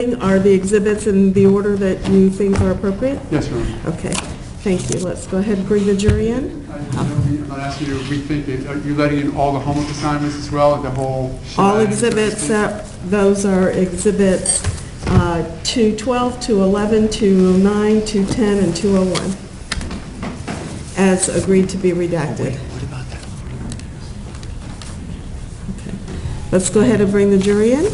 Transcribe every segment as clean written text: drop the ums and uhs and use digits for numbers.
Are the exhibits in the order that you think are appropriate? Yes, Your Honor. Okay, thank you. Let's go ahead and bring the jury in. I'm not asking you to rethink it. Are you letting in all the homework assignments as well, the whole? All shebang, so to exhibits, speak? those are exhibits 212, 211, 209, 210, and 201, as agreed to be redacted. What about that? Okay. Let's go ahead and bring the jury in.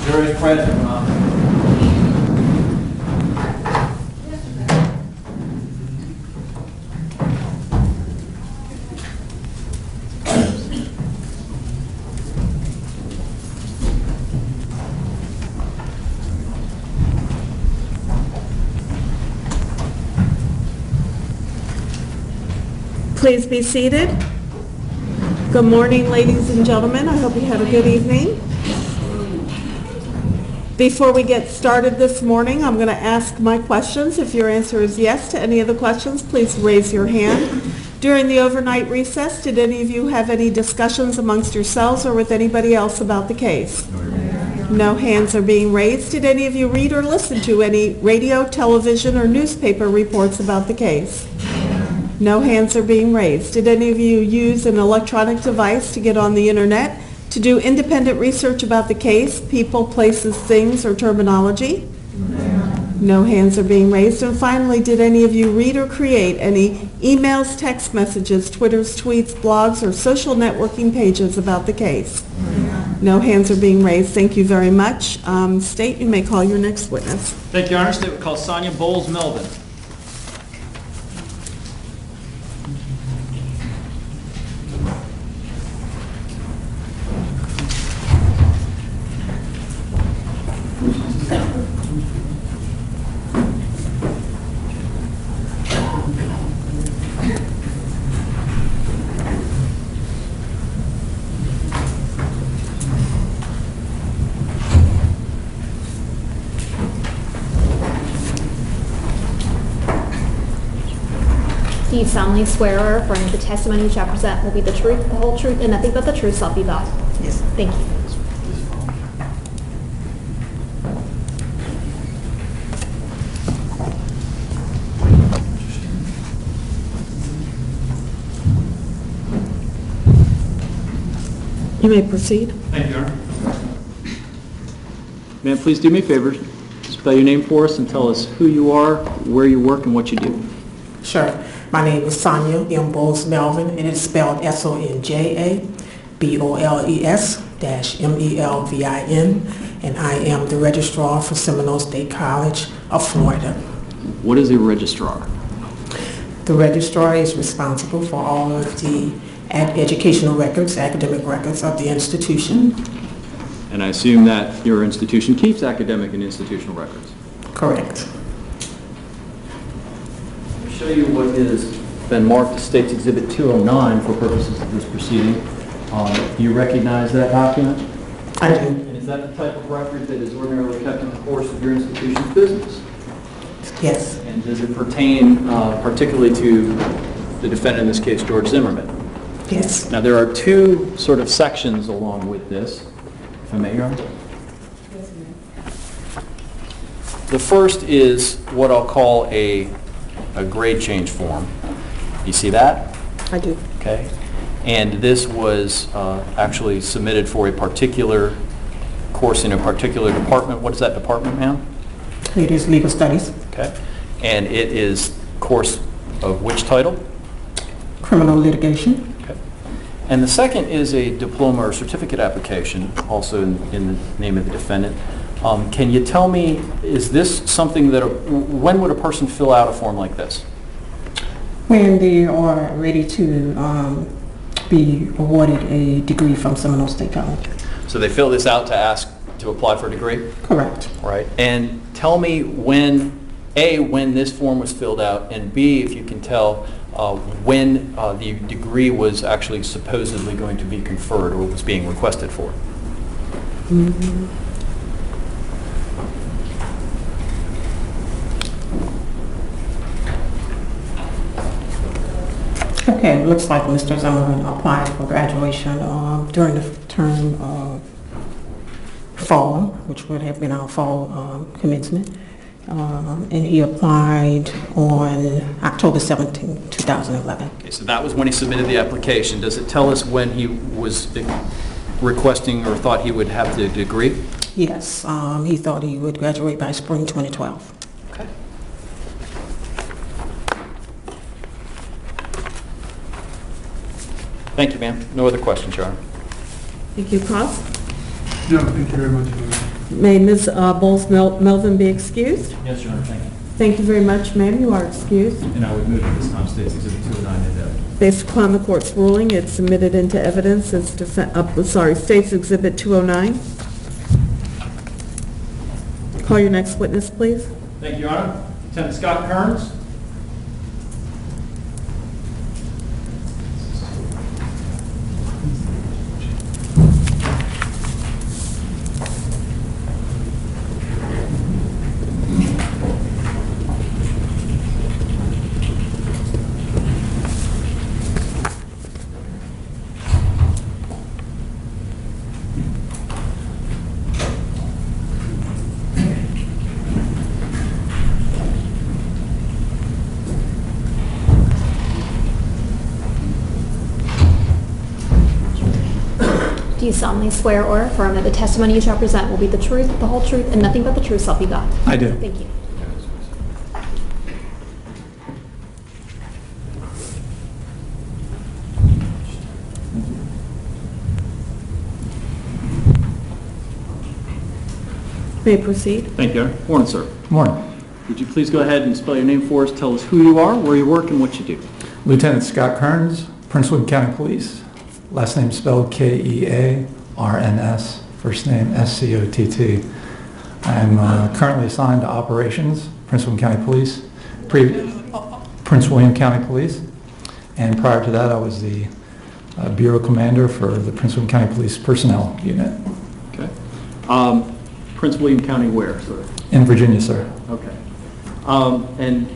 Jury is present, Your Honor. Please be seated. Good morning, ladies and gentlemen. I hope you had a good evening. Before we get started this morning, I'm going to ask my questions. If your answer is yes to any of the questions, please raise your hand. During the overnight recess, did any of you have any discussions amongst yourselves or with anybody else about the case? No hands are being raised. Did any of you read or listen to any radio, television, or newspaper reports about the case? No hands are being raised. Did any of you use an electronic device to get on the internet to do independent research about the case, people, places, things, or terminology? No hands are being raised. And finally, did any of you read or create any emails, text messages, Twitters, tweets, blogs, or social networking pages about the case? No hands are being raised. Thank you very much. State, you may call your next witness. Thank you, Your Honor. State we call Sonia Bowles-Melvin. Do you solemnly swear or affirm that the testimony you shall present will be the truth, the whole truth, and nothing but the truth, so help you God? Yes. Thank you. You may proceed. Thank you, Your Honor. Ma'am, please do me a favor. Spell your name for us and tell us who you are, where you work, and what you do. Sure. My name is Sonia M. Bowles-Melvin, and it's spelled SONJABOLES-MELVIN, and I am the registrar for Seminole State College of Florida. What is a registrar? The registrar is responsible for all of the educational records, academic records of the institution. And I assume that your institution keeps academic and institutional records. Correct. I'll show you what has been marked as State's Exhibit 209 for purposes of this proceeding. Do you recognize that document? I do. And is that the type of record that is ordinarily kept in the course of your institution's business? Yes. And does it pertain particularly to the defendant, in this case, George Zimmerman? Yes. Now, there are two sort of sections along with this, if I may, Your Honor. The first is what I'll call a grade change form. You see that? I do. Okay. And this was actually submitted for a particular course in a particular department. What is that department, ma'am? It is legal studies, Okay. And it is course of which title? criminal litigation. Okay. And the second is a diploma or certificate application, also in the name of the defendant. Can you tell me, is this something that, when would a person fill out a form like this? When they are ready to be awarded a degree from Seminole State College. So they fill this out to ask to apply for a degree? Correct. Right. And tell me when, A, when this form was filled out, and B, if you can tell when the degree was actually supposedly going to be conferred or was being requested for. Okay, it looks like Mr. Zimmerman applied for graduation during the term of fall, which would have been our fall commencement. And he applied on October 17, 2011. Okay, so that was when he submitted the application. Does it tell us when he was requesting or thought he would have the degree? Yes, he thought he would graduate by spring 2012. Okay. Thank you, ma'am. No other questions, Your Honor. Thank you, Cross. No, thank you very much. May Ms. Bowles-Melvin be excused? Yes, Your Honor, thank you. Thank you very much, ma'am. You are excused. And I would move at this time State's Exhibit 209 into evidence. Based upon the court's ruling, it's submitted into evidence as State's Exhibit 209. Call your next witness, please. Thank you, Your Honor. Lieutenant Scott Kearns. Do you solemnly swear or affirm that the testimony you shall present will be the truth, the whole truth, and nothing but the truth, so help you God? I do. Thank you. May proceed. Thank you, Your Honor. Morning, sir. Morning. Would you please go ahead and spell your name for us? Tell us who you are, where you work, and what you do. Lieutenant Scott Kearns, Prince William County Police. Last name spelled Kearns, first name Scott. I'm currently assigned to operations, Prince William County Police, Prince William County Police, and prior to that I was the Bureau Commander for the Prince William County Police Personnel Unit. Okay. Prince William County where, sir? In Virginia, sir. Okay. And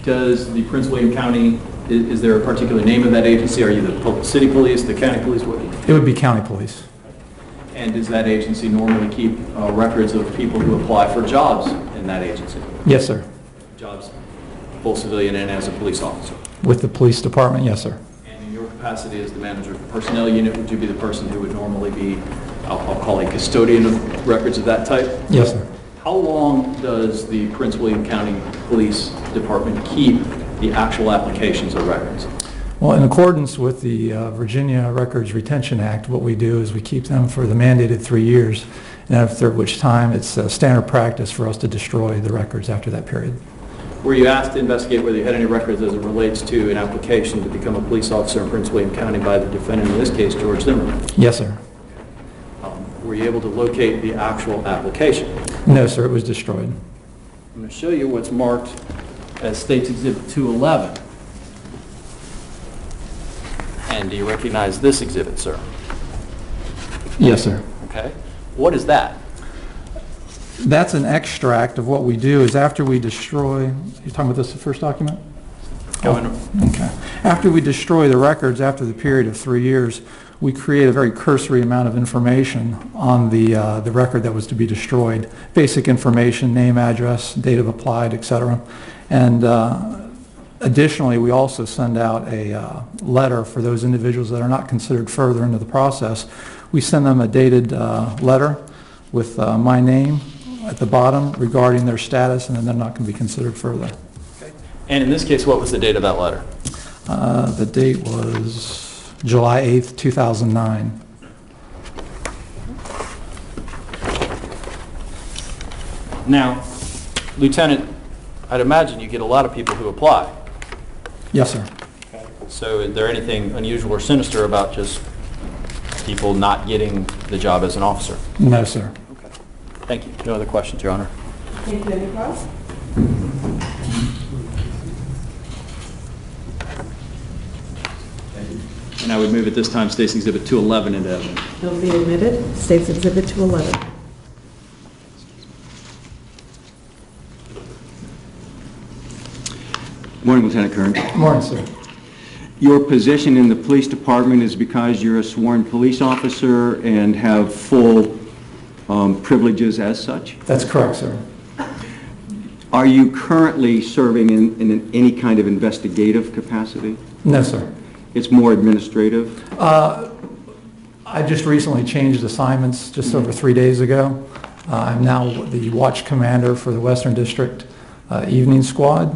does the Prince William County, is there a particular name of that agency? Are you the city police, the county police? What? It would be County Police. And does that agency normally keep records of people who apply for jobs in that agency? Yes, sir. Jobs, both civilian and as a police officer? With the police department, yes, sir. And in your capacity as the manager of the personnel unit, would you be the person who would normally be, I'll call a custodian of records of that type? Yes, sir. How long does the Prince William County Police Department keep the actual applications of records? Well, in accordance with the Virginia Records Retention Act, what we do is we keep them for the mandated 3 years, and after which time it's standard practice for us to destroy the records after that period. Were you asked to investigate whether you had any records as it relates to an application to become a police officer in Prince William County by the defendant, in this case, George Zimmerman? Yes, sir. Were you able to locate the actual application? No, sir, it was destroyed. I'm going to show you what's marked as State's Exhibit 211. And do you recognize this exhibit, sir? Yes, sir. Okay. What is that? That's an extract of what we do is after we destroy, you're talking about this, the first document? Okay. After we destroy the records after the period of 3 years, we create a very cursory amount of information on the record that was to be destroyed. Basic information, name, address, date of applied, etc. And Additionally, we also send out a letter for those individuals that are not considered further into the process. We send them a dated letter with my name at the bottom regarding their status, and then they're not going to be considered further. And in this case, what was the date of that letter? The date was July 8th, 2009. Now, Lieutenant, I'd imagine you get a lot of people who apply. Yes, sir. So is there anything unusual or sinister about just people not getting the job as an officer? No, sir. Thank you. No other questions, Your Honor. Thank you. Any cross? And I would move at this time State's Exhibit 211 into evidence. Will be admitted. State's Exhibit 211. Morning, Lieutenant Kern. Good morning, sir. Your position in the police department is because you're a sworn police officer and have full privileges as such? That's correct, sir. Are you currently serving in any kind of investigative capacity? No, sir. It's more administrative? I just recently changed assignments just over 3 days ago. I'm now the watch commander for the Western District Evening Squad.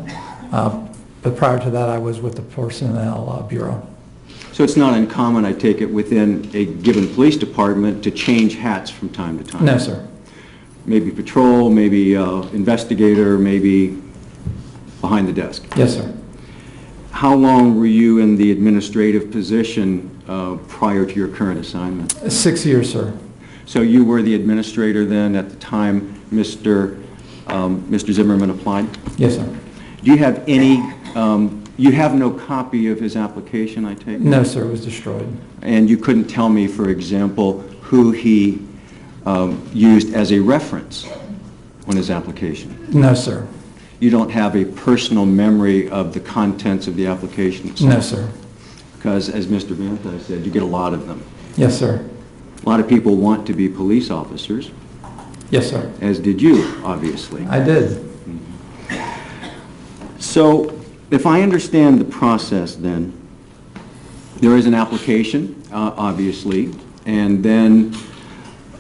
But prior to that, I was with the Personnel Bureau. So it's not uncommon, I take it, within a given police department to change hats from time to time? No, sir. Maybe patrol, maybe investigator, maybe behind the desk? Yes, sir. How long were you in the administrative position prior to your current assignment? 6 years, sir. So you were the administrator then at the time Mr. Zimmerman applied? Yes, sir. Do you have any, you have no copy of his application, I take it? No, sir. It was destroyed. And you couldn't tell me, for example, who he used as a reference on his application? No, sir. You don't have a personal memory of the contents of the application itself? No, sir. Because, as Mr. Vanta said, you get a lot of them. Yes, sir. A lot of people want to be police officers, Yes, sir. as did you, obviously. I did. So, if I understand the process then, there is an application, obviously, and then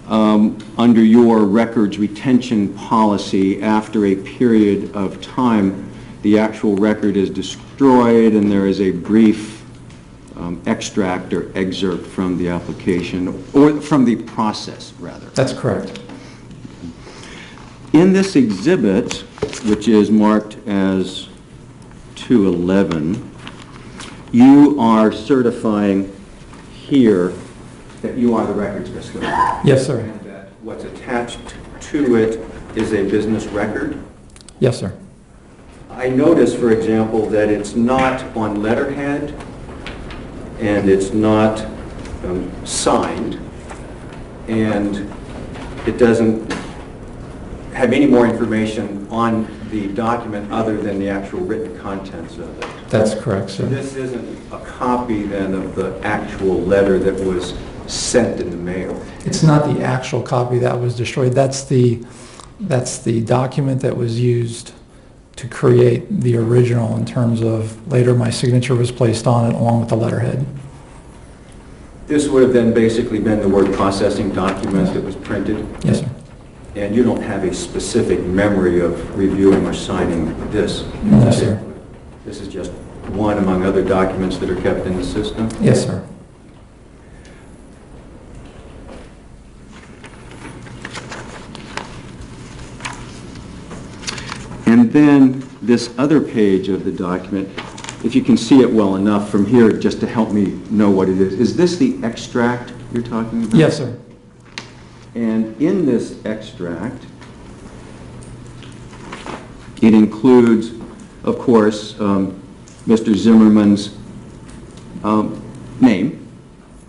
under your records retention policy, after a period of time, the actual record is destroyed and there is a brief extract or excerpt from the application, or from the process, rather. That's correct. In this exhibit, which is marked as 211, you are certifying here that you are the records custodian. Yes, sir. And that what's attached to it is a business record. Yes, sir. I notice, for example, that it's not on letterhead and it's not signed, and it doesn't have any more information on the document other than the actual written contents of it. That's correct, sir. This isn't a copy then of the actual letter that was sent in the mail. It's not the actual copy that was destroyed. That's the document that was used to create the original, in terms of later my signature was placed on it along with the letterhead. This would have then basically been the word processing document that was printed? Yes, sir. And you don't have a specific memory of reviewing or signing this? No, sir. This is just one among other documents that are kept in the system? Yes, sir. And then this other page of the document, if you can see it well enough from here, just to help me know what it is this the extract you're talking about? Yes, sir. And in this extract, it includes, of course, Mr. Zimmerman's name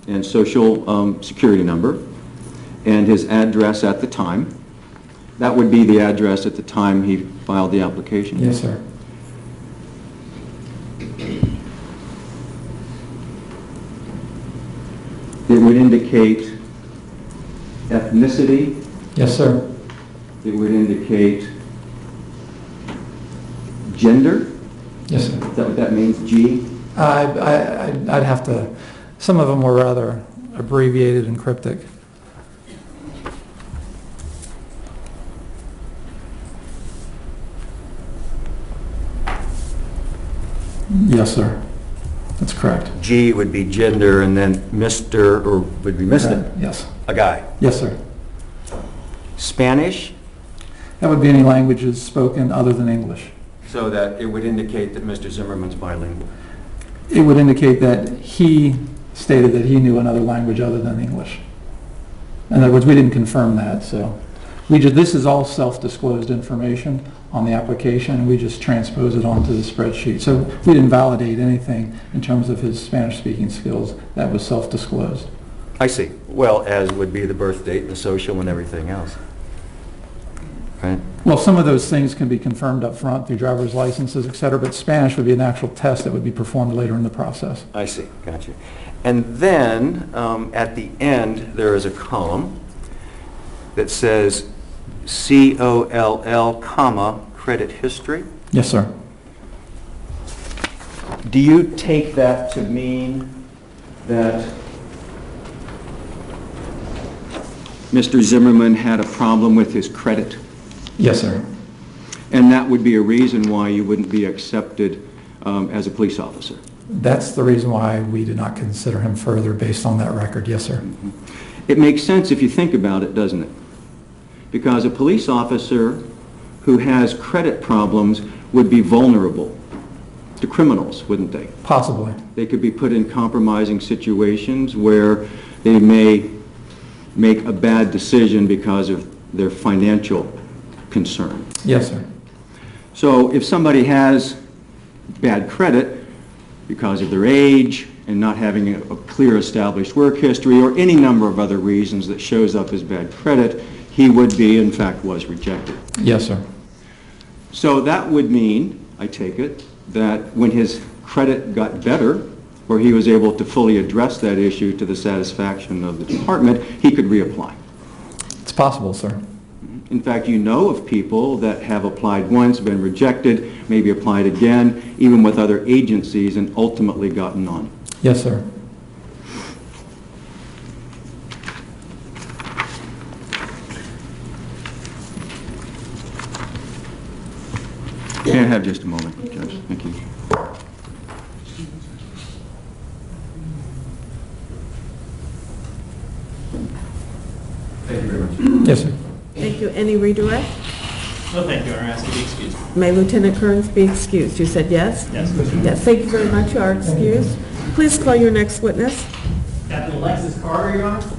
and social security number and his address at the time. That would be the address at the time he filed the application? Yes, sir. It would indicate ethnicity. Yes, sir. It would indicate gender. Yes, sir. Is that what that means, G? I'd have to, some of them were rather abbreviated and cryptic. Yes, sir. That's correct. G would be gender, and then Mr., or would be Mr., Yes. a guy. Yes, sir. Spanish, That would be any languages spoken other than English. so that it would indicate that Mr. Zimmerman's bilingual. It would indicate that he stated that he knew another language other than English. In other words, we didn't confirm that, so this is all self-disclosed information on the application, and we just transpose it onto the spreadsheet. So we didn't validate anything in terms of his Spanish-speaking skills. That was self-disclosed. I see. Well, as would be the birth date and the social and everything else. Right? Well, some of those things can be confirmed up front through driver's licenses, et cetera, but Spanish would be an actual test that would be performed later in the process. I see. Gotcha. And then, at the end, there is a column that says COLL, comma, credit history. Yes, sir. Do you take that to mean that Mr. Zimmerman had a problem with his credit? Yes, sir. And that would be a reason why you wouldn't be accepted as a police officer? That's the reason why we did not consider him further based on that record. Yes, sir. It makes sense if you think about it, doesn't it? Because a police officer who has credit problems would be vulnerable to criminals, wouldn't they? Possibly. They could be put in compromising situations where they may make a bad decision because of their financial concern. Yes, sir. So if somebody has bad credit because of their age and not having a clear established work history or any number of other reasons that shows up as bad credit, he would be, in fact, was rejected. Yes, sir. So that would mean, I take it, that when his credit got better, or he was able to fully address that issue to the satisfaction of the department, he could reapply. It's possible, sir. In fact, you know of people that have applied once, been rejected, maybe applied again, even with other agencies, and ultimately gotten on. Yes, sir. Can I have just a moment, Judge? Thank you. Thank you very much. Yes, sir. Thank you. Any redirect? No, thank you, Your Honor. Ask you to be excused. May Lieutenant Kearns be excused? You said yes? Yes. Yes, thank you very much. You are excused. Please call your next witness. Captain Alexis Carter, Your Honor.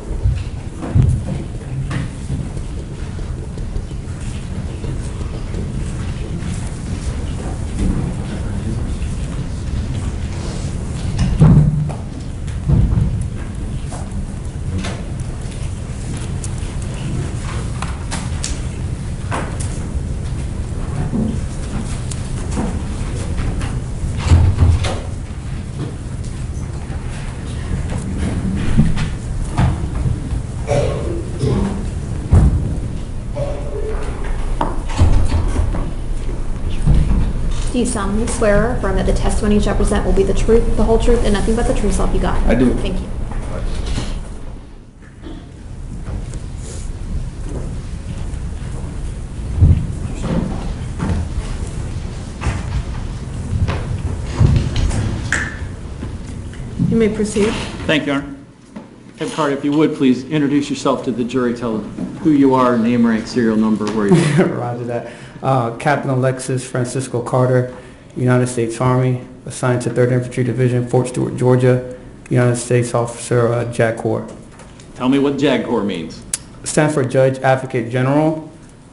Do you solemnly swear or affirm that the testimony you shall present will be the truth, the whole truth, and nothing but the truth, so help you God? I do. Thank you. You may proceed. Thank you, Your Honor. Captain Carter, if you would, please introduce yourself to the jury. Tell them who you are, name, rank, serial number, where you are. Roger that. Captain Alexis Francisco Carter, United States Army, assigned to 3rd Infantry Division, Fort Stewart, Georgia, United States Officer, JAG Corps. Tell me what JAG Corps means. Stands for Judge Advocate General.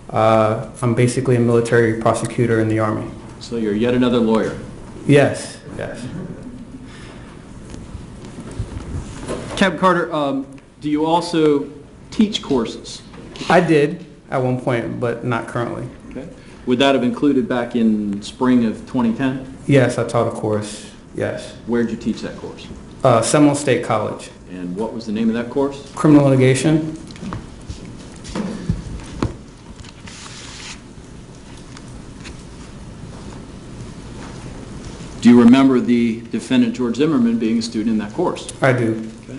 I'm basically a military prosecutor in the Army. So you're yet another lawyer. Yes, yes. Captain Carter, do you also teach courses? I did at one point, but not currently. Okay. Would that have included back in spring of 2010? Yes, I taught a course, yes. Where'd you teach that course? Seminole State College. And what was the name of that course? Criminal litigation. you remember the defendant, George Zimmerman, being a student in that course? I do. Okay.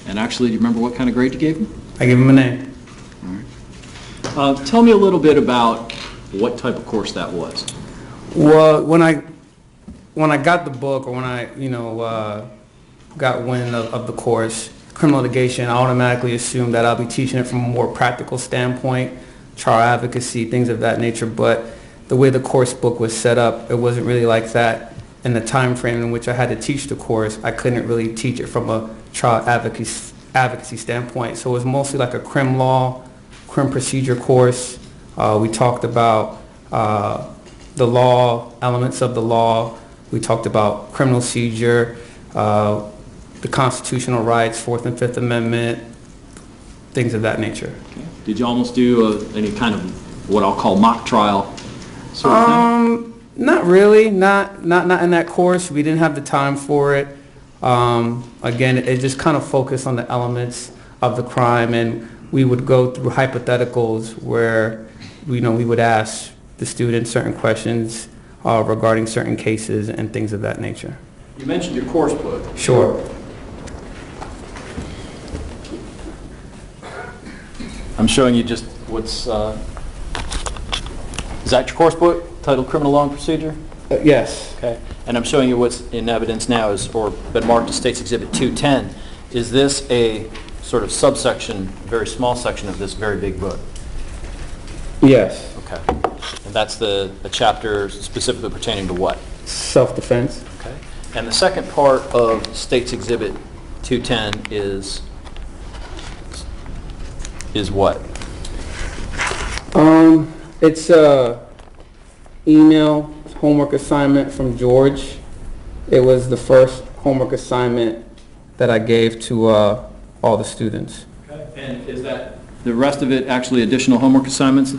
And actually, do you remember what kind of grade you gave him? I gave him an A. Tell me a little bit about what type of course that was. Well, when I got the book, or when I, got wind of the course, criminal litigation, I automatically assumed that I'll be teaching it from a more practical standpoint, trial advocacy, things of that nature. But the way the course book was set up, it wasn't really like that. In the time frame in which I had to teach the course, I couldn't really teach it from a trial advocacy standpoint. So it was mostly like a crim law, crim procedure course. We talked about the law, elements of the law. We talked about criminal procedure, the constitutional rights, Fourth and Fifth Amendment, things of that nature. Okay. Did you almost do any kind of what I'll call mock trial sort of thing? Not really. Not in that course. We didn't have the time for it. Again, it just kind of focused on the elements of the crime, and we would go through hypotheticals where we would ask the students certain questions regarding certain cases and things of that nature. You mentioned your course book. Sure. I'm showing you just what's, is that your course book titled Criminal Law and Procedure? Yes. Okay. And I'm showing you what's in evidence now or been marked as State's Exhibit 210. Is this a sort of subsection, very small section of this very big book? Yes. Okay. And that's a chapter specifically pertaining to what? Self-defense. Okay. And the second part of State's Exhibit 210 is what? It's a email homework assignment from George. It was the first homework assignment that I gave to all the students. Okay. And is that the rest of it actually additional homework assignments?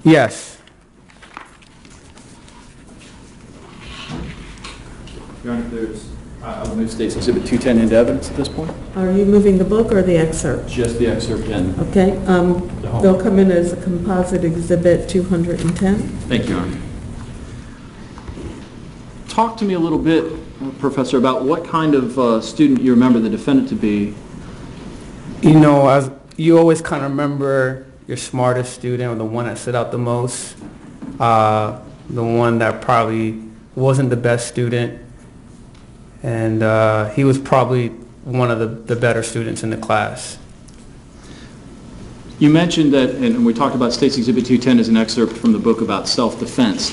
Yes. Your Honor, I'll move State's Exhibit 210 into evidence at this point. Are you moving the book or the excerpt? Just the excerpt and Okay, they'll come in as a composite exhibit 210. thank you, Your Honor. Talk to me a little bit, Professor, about what kind of student you remember the defendant to be. As you always kind of remember your smartest student, or the one that stood out the most, the one that probably wasn't the best student, and he was probably one of the better students in the class. You mentioned that, and we talked about State's Exhibit 210 as an excerpt from the book about self-defense.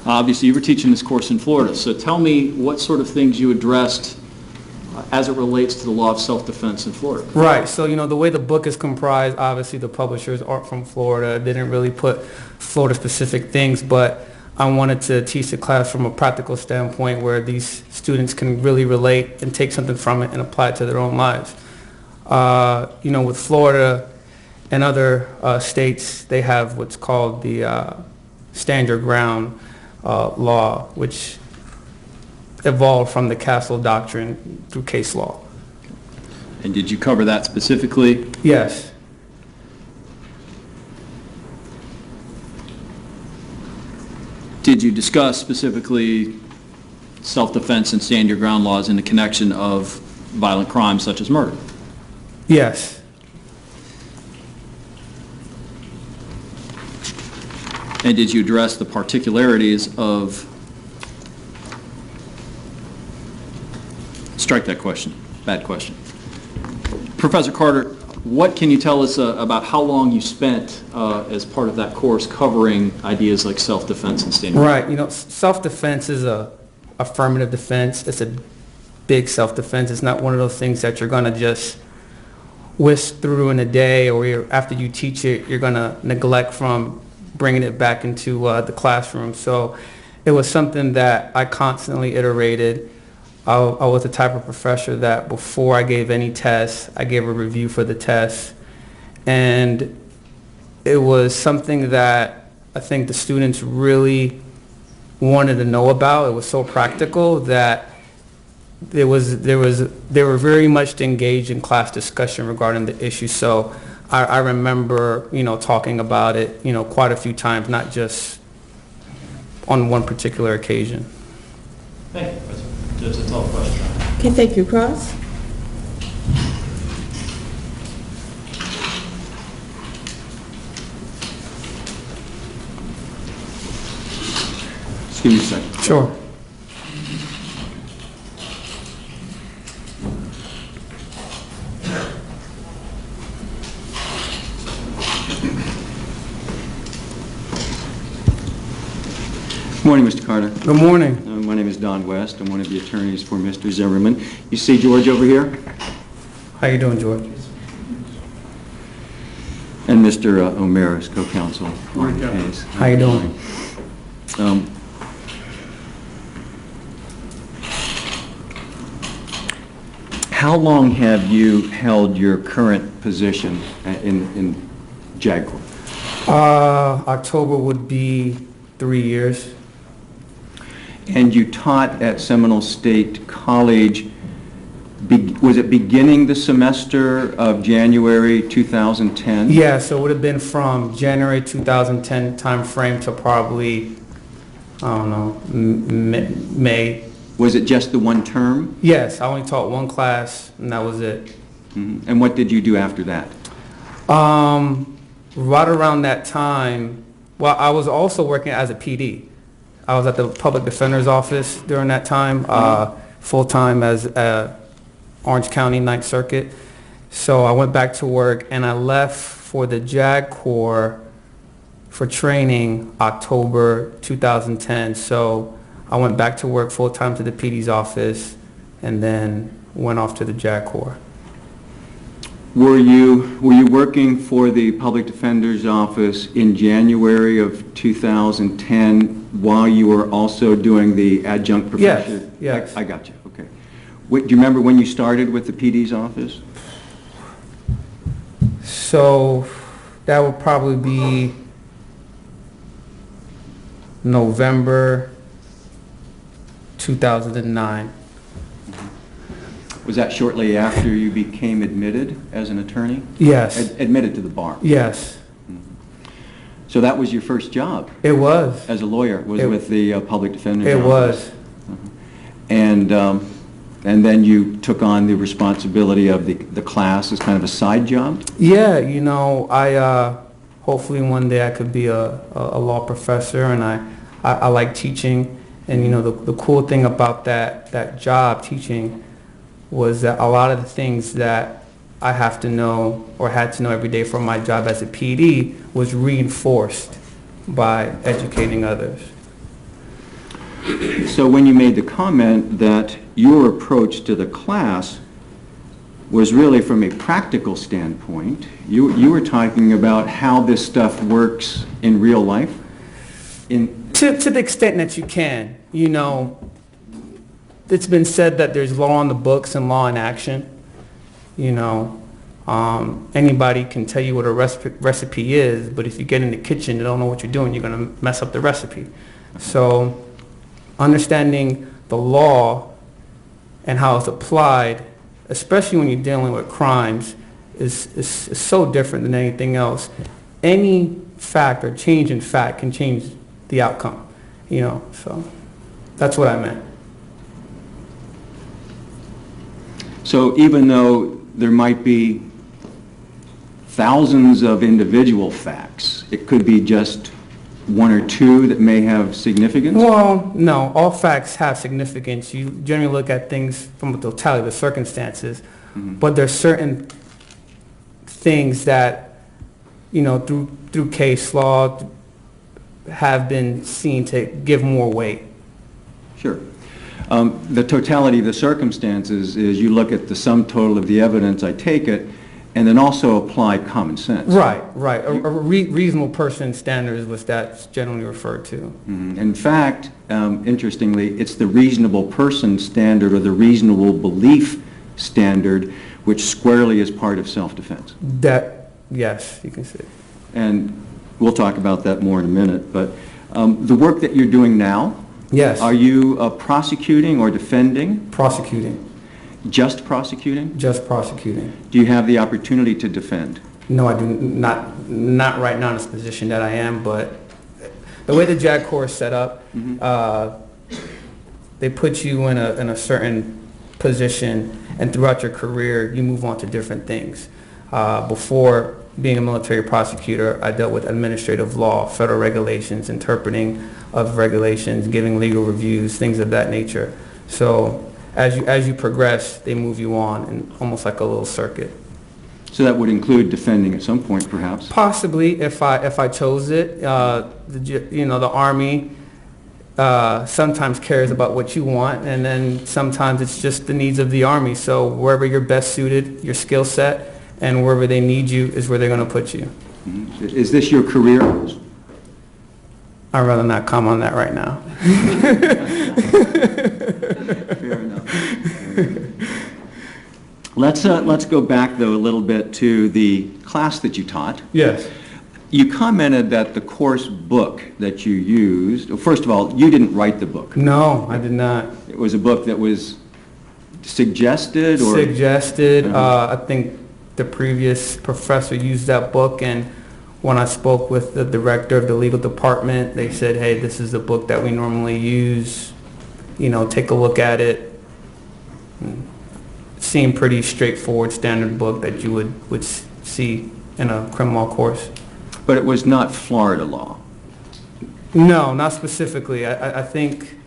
Obviously, you were teaching this course in Florida, so tell me what sort of things you addressed as it relates to the law of self-defense in Florida. Right, so the way the book is comprised, obviously the publishers aren't from Florida, didn't really put Florida-specific things, but I wanted to teach the class from a practical standpoint where these students can really relate and take something from it and apply it to their own lives. With Florida and other states, they have what's called the stand your ground law, which evolved from the Castle Doctrine through case law. And did you cover that specifically? Yes. Did you discuss specifically self-defense and stand your ground laws in the connection of violent crimes such as murder? Yes. And did you address the particularities of... Strike that question. Bad question. Professor Carter, what can you tell us about how long you spent as part of that course covering ideas like self-defense and standing? Right. Self-defense is a affirmative defense. It's a big self-defense. It's not one of those things that you're going to just whisk through in a day, or after you teach it, you're going to neglect from bringing it back into the classroom. So it was something that I constantly iterated. I was the type of professor that before I gave any tests, I gave a review for the test. And it was something that I think the students really wanted to know about. It was so practical that they were very much engaged in class discussion regarding the issue. So I remember, talking about it, quite a few times, not just on one particular occasion. Thank you, President. Judge, that's all the questions I have. Okay, thank you, Cross. Excuse me a second. Sure. Good morning, Mr. Carter. Good morning. My name is Don West. I'm one of the attorneys for Mr. Zimmerman. You see George over here? How you doing, George? And Mr. O'Mara's co-counsel on the case. How you doing? How long have you held your current position in JAG Corp? October would be 3 years. And you taught at Seminole State College, was it beginning the semester of January 2010? Yeah, so it would have been from January 2010 timeframe to probably, I don't know, May. Was it just the one term? Yes, I only taught one class, and that was it. Mhm. And what did you do after that? Right around that time, well, I was also working as a PD. I was at the Public Defender's Office during that time, full-time as Orange County Ninth Circuit. So I went back to work, and I left for the JAG Corps for training October 2010. So I went back to work full-time to the PD's office, and then went off to the JAG Corps. Were you working for the Public Defender's Office in January of 2010 while you were also doing the adjunct professor? Yes. I got you, okay. Do you remember when you started with the PD's office? So that would probably be November 2009. Was that shortly after you became admitted as an attorney? Yes. Admitted to the bar? Yes, So that was your first job it was. as a lawyer, was It- with the Public Defender's It Office? was. And then you took on the responsibility of the class as kind of a side job? Yeah, I hopefully one day I could be a law professor, and I like teaching. And the cool thing about that job, teaching, was that a lot of the things that I have to know or had to know every day from my job as a PD was reinforced by educating others. So when you made the comment that your approach to the class was really from a practical standpoint, you were talking about how this stuff works in real life? To the extent that you can, it's been said that there's law on the books and law in action. Anybody can tell you what a recipe is, but if you get in the kitchen and don't know what you're doing, you're going to mess up the recipe. So understanding the law and how it's applied, especially when you're dealing with crimes, is so different than anything else. Any fact or change in fact can change the outcome, so that's what I meant. So even though there might be thousands of individual facts, it could be just one or two that may have significance? Well, no, all facts have significance. You generally look at things from the totality of the circumstances, but there's certain things that, through case law have been seen to give more weight. Sure. The totality of the circumstances is you look at the sum total of the evidence, I take it, and then also apply common sense. Right. A reasonable person standard is what that's generally referred to. In fact, interestingly, it's the reasonable person standard or the reasonable belief standard which squarely is part of self-defense. Yes, you can say. And we'll talk about that more in a minute, but the work that you're doing now, Yes. are you prosecuting or defending? Prosecuting. Just prosecuting? Just prosecuting. Do you have the opportunity to defend? No, I do not right now in this position that I am, but the way the JAG Corps is set up, they put you in a certain position, and throughout your career, you move on to different things. Before being a military prosecutor, I dealt with administrative law, federal regulations, interpreting of regulations, giving legal reviews, things of that nature. So as you progress, they move you on in almost like a little circuit. So that would include defending at some point, perhaps? Possibly, if I chose it. The Army sometimes cares about what you want, and then sometimes it's just the needs of the Army. So wherever you're best suited, your skill set, and wherever they need you is where they're going to put you. Mm-hmm. Is this your career? I'd rather not comment on that right now. Fair enough. Let's go back, though, a little bit to the class that you taught. Yes. You commented that the course book that you used, well, first of all, you didn't write the book. No, I did not. It was a book that was suggested or? Suggested. I think the previous professor used that book, and when I spoke with the director of the legal department, they said, hey, this is the book that we normally use. Take a look at it. Seemed pretty straightforward, standard book that you would see in a criminal course. But it was not Florida law. No, not specifically. I think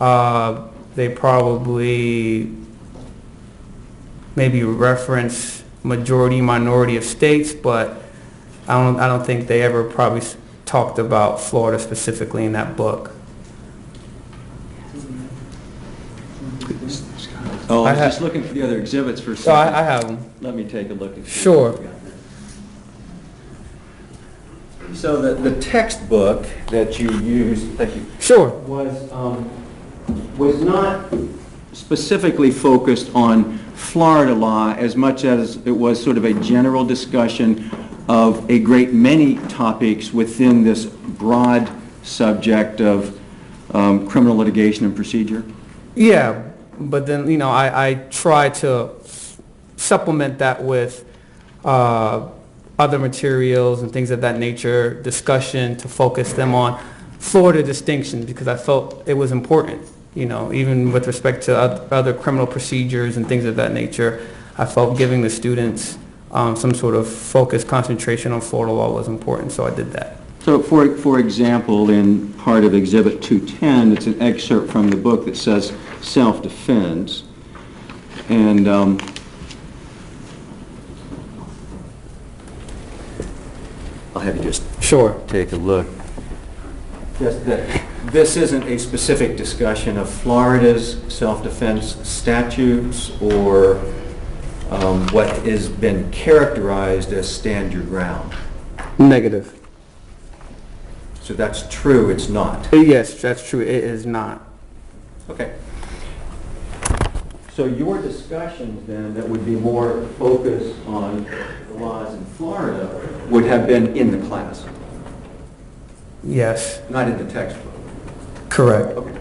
they probably maybe reference majority, minority of states, but I don't think they ever probably talked about Florida specifically in that book. Oh, I was just looking for the other exhibits for a second. So I have them. Let me take a look. Sure. So the textbook that you used, thank you, Sure. was not specifically focused on Florida law as much as it was sort of a general discussion of a great many topics within this broad subject of criminal litigation and procedure. Yeah, but then, I try to supplement that with other materials and things of that nature, discussion to focus them on Florida distinctions, because I felt it was important, even with respect to other criminal procedures and things of that nature. I felt giving the students some sort of focused concentration on Florida law was important, so I did that. So for example, in part of Exhibit 210, it's an excerpt from the book that says self-defense, and I'll have you just Sure. take a look. Just that this isn't a specific discussion of Florida's self-defense statutes or what has been characterized as stand your ground. Negative. So that's true, it's not. Yes, that's true. It is not. Okay. So your discussions then that would be more focused on the laws in Florida would have been in the class, Yes. not in the textbook. Correct. Okay.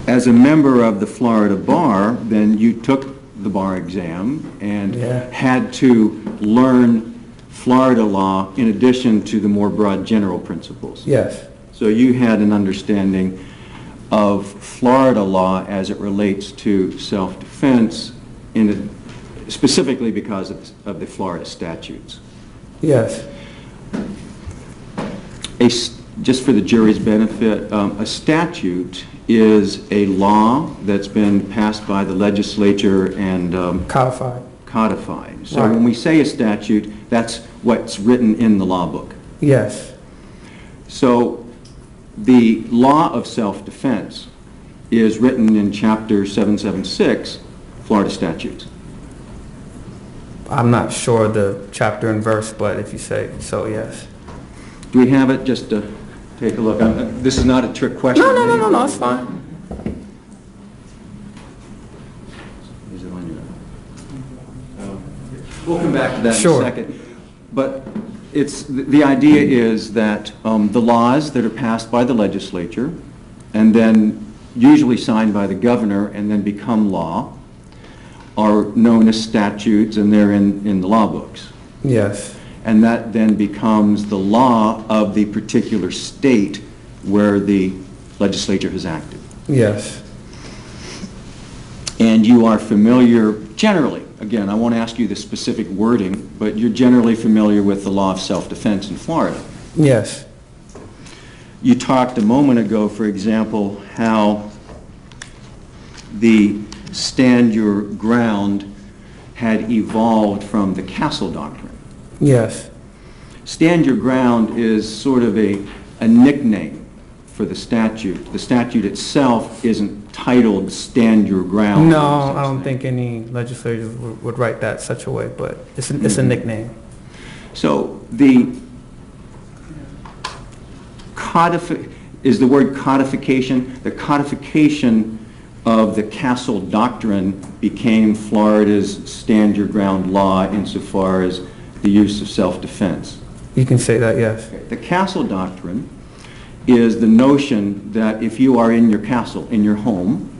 As a member of the Florida Bar, then you took the bar exam and had to learn Florida law in addition to the more broad general principles. Yes. So you had an understanding of Florida law as it relates to self-defense, specifically because of the Florida statutes. Yes. Just for the jury's benefit, a statute is a law that's been passed by the legislature and codified. So when we say a statute, that's what's written in the law book. Yes. So the law of self-defense is written in Chapter 776, Florida statutes. I'm not sure the chapter and verse, but if you say so, yes. Do we have it? Just to take a look. This is not a trick question. No, it's fine. Is it on your... We'll come back to that in a second. But the idea is that the laws that are passed by the legislature and then usually signed by the governor and then become law are known as statutes, and they're in the law books. Yes. And that then becomes the law of the particular state where the legislature has acted. Yes. And you are familiar, generally, again, I won't ask you the specific wording, but you're generally familiar with the law of self-defense in Florida. Yes. You talked a moment ago, for example, how the stand your ground had evolved from the Castle Doctrine. Yes. Stand your ground is sort of a nickname for the statute. The statute itself isn't titled Stand Your Ground. No, I don't think any legislator would write that such a way, but it's a nickname. So the is the word codification. The codification of the Castle Doctrine became Florida's stand your ground law insofar as the use of self-defense. You can say that, yes. The Castle Doctrine is the notion that if you are in your castle, in your home,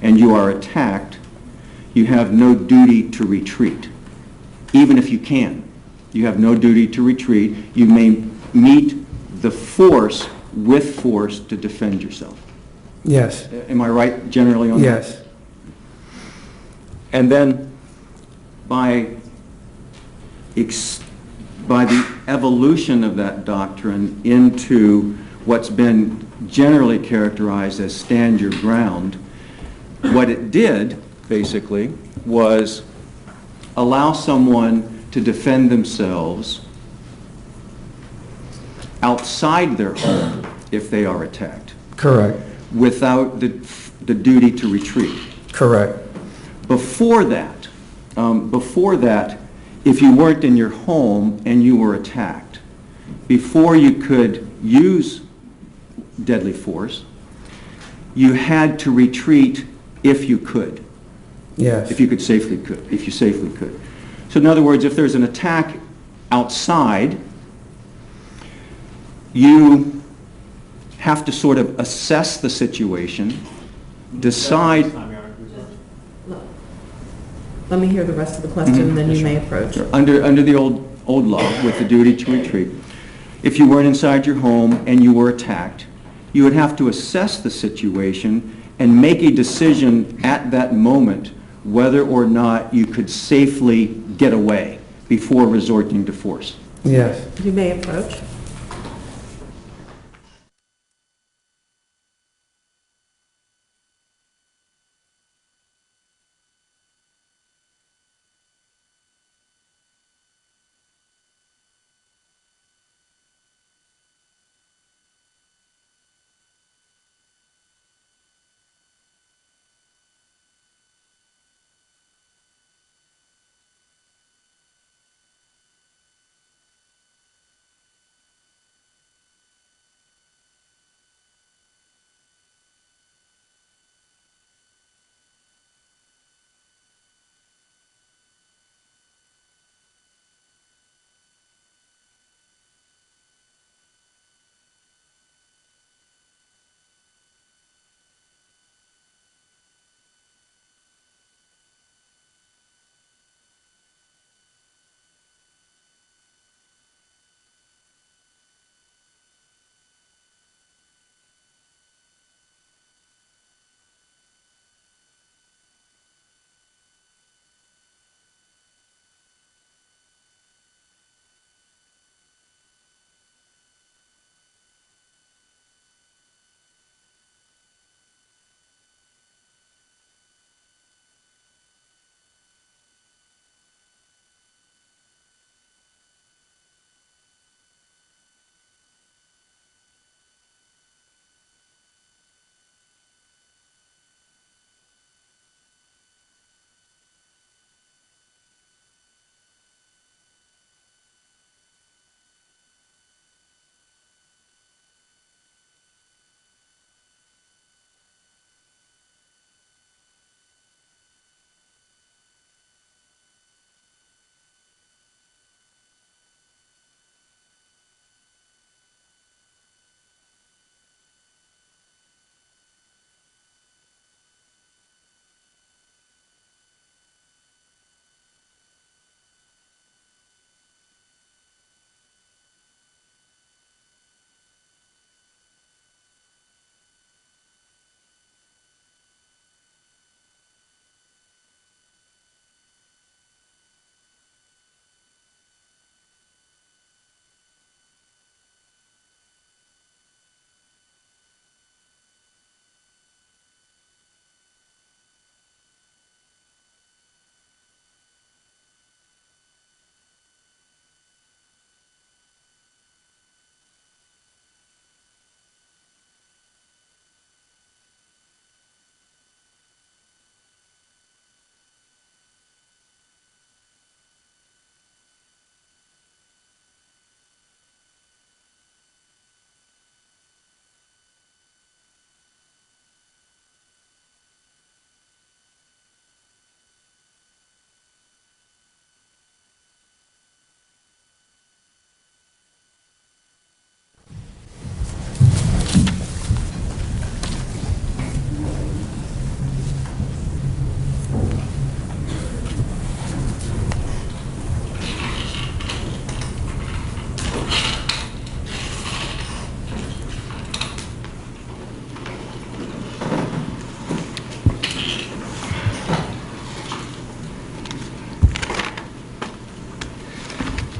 and you are attacked, you have no duty to retreat, even if you can. You have no duty to retreat. You may meet the force with force to defend yourself. Yes. Am I right generally on that? Yes. And then by the evolution of that doctrine into what's been generally characterized as stand your ground, what it did, basically, was allow someone to defend themselves outside their home if they are attacked, Correct. without the duty to retreat. Correct. Before that, if you weren't in your home and you were attacked, before you could use deadly force, you had to retreat if you could. Yes. If you safely could. So in other words, if there's an attack outside, you have to sort of assess the situation, decide. Let me hear the rest of the question, and then you may approach. Under the old law, with the duty to retreat, if you weren't inside your home and you were attacked, you would have to assess the situation and make a decision at that moment whether or not you could safely get away before resorting to force. Yes. You may approach.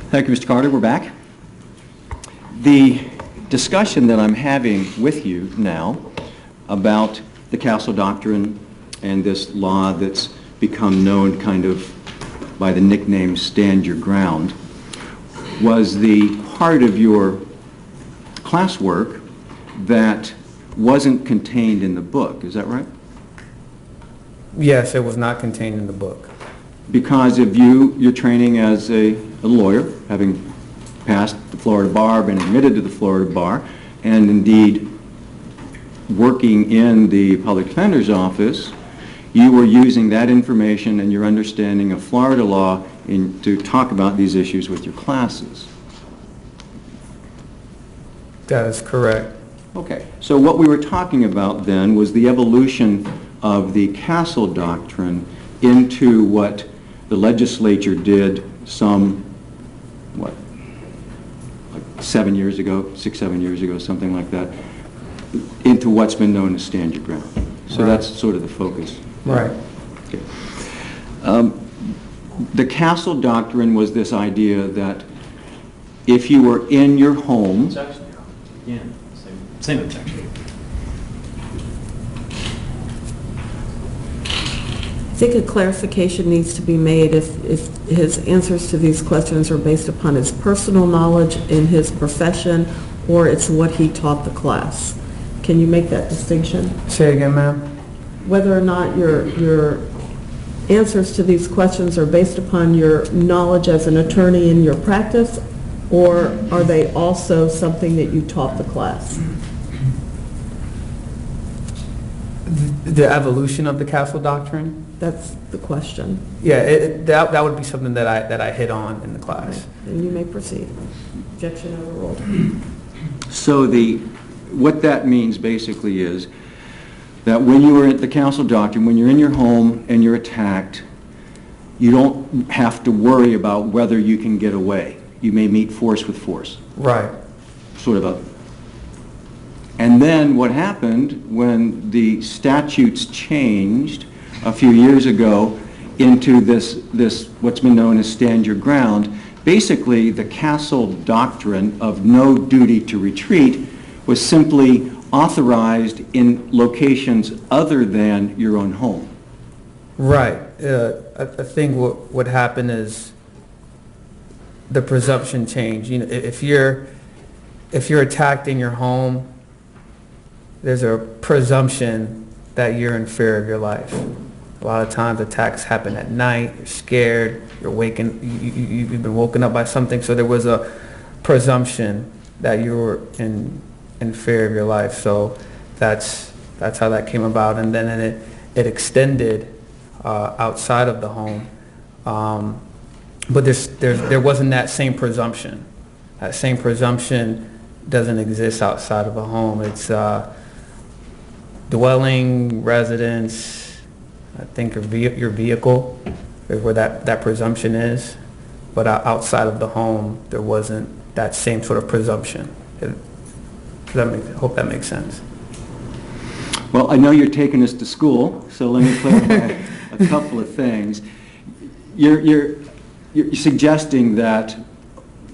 Thank you, Mr. Carter. We're back. The discussion that I'm having with you now about the Castle Doctrine and this law that's become known kind of by the nickname Stand Your Ground was the part of your classwork that wasn't contained in the book. Is that right? Yes, it was not contained in the book. Because of your training as a lawyer, having passed the Florida bar, been admitted to the Florida bar, and indeed working in the public defender's office, you were using that information and your understanding of Florida law to talk about these issues with your classes. That is correct. Okay, so what we were talking about then was the evolution of the Castle Doctrine into what the legislature did some, like 7 years ago, 6, 7 years ago, something like that, into what's been known as Stand Your Ground. So Right. that's sort of the focus. Right. Okay. The Castle Doctrine was this idea that if you were in your home, It's actually, yeah, same objection. I think a clarification needs to be made if his answers to these questions are based upon his personal knowledge in his profession, or it's what he taught the class. Can you make that distinction? Say again, ma'am? Whether or not your answers to these questions are based upon your knowledge as an attorney in your practice, or are they also something that you taught the class? The evolution of the Castle Doctrine? That's the question. Yeah, that would be something that I hit on in the class. And you may proceed. Objection overruled. so what that means basically is that when you are at the Castle Doctrine, when you're in your home and you're attacked, you don't have to worry about whether you can get away. You may meet force with force. Right. Sort of a... And then what happened when the statutes changed a few years ago into this what's been known as Stand Your Ground, basically the Castle Doctrine of no duty to retreat was simply authorized in locations other than your own home. Right. I think what would happen is the presumption change. You know, if you're attacked in your home, there's a presumption that you're in fear of your life. A lot of times attacks happen at night, you're scared, you've been woken up by something, so there was a presumption that you were in fear of your life. So that's how that came about, and then it extended outside of the home. But there wasn't that same presumption. That same presumption doesn't exist outside of a home. It's dwelling, residence, I think your vehicle is where that presumption is. But outside of the home, there wasn't that same sort of presumption. Hope that makes sense. Well, I know you're taking us to school, so let me clarify a couple of things. You're suggesting that